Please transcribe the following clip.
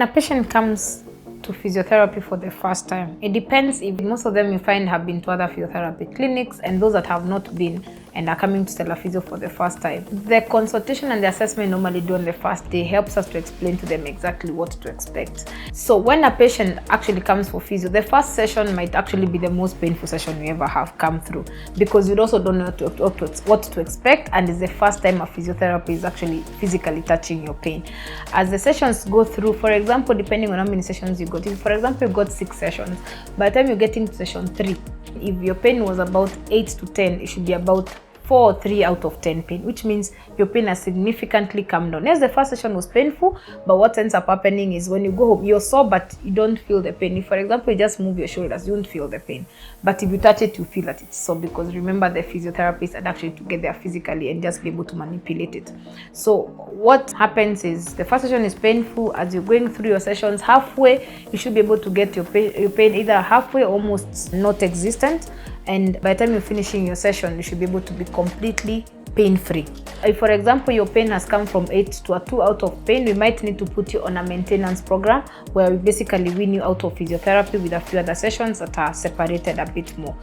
When a patient comes to physiotherapy for the first time, it depends. If most of them you find have been to other physiotherapy clinics, and those that have not been and are coming to Stella Physio for the first time, the consultation and the assessment normally do on the first day helps us to explain to them exactly what to expect. So when a patient actually comes for physio, the first session might actually be the most painful session you ever have come through, because you also don't know what to expect, and it's the first time a physiotherapy is actually physically touching your pain. As the sessions go through, for example, depending on how many sessions you got, if for example you got 6 sessions, by the time you get into session 3, if your pain was about 8 to 10, it should be about 4 or 3 out of 10 pain, which means your pain has significantly come down. Yes, the first session was painful, but what ends up happening is when you go home, you're sore, but you don't feel the pain. If, for example, you just move your shoulders, you won't feel the pain. But if you touch it, you feel that it's sore, because remember, the physiotherapists are actually to get there physically and just be able to manipulate it. So what happens is the first session is painful. As you're going through your sessions, halfway, you should be able to get your pain either halfway, almost not existent, and by the time you're finishing your session, you should be able to be completely pain-free. If, for example, your pain has come from 8 to a 2 out of pain, we might need to put you on a maintenance program where we basically wean you out of physiotherapy with a few other sessions that are separated a bit more.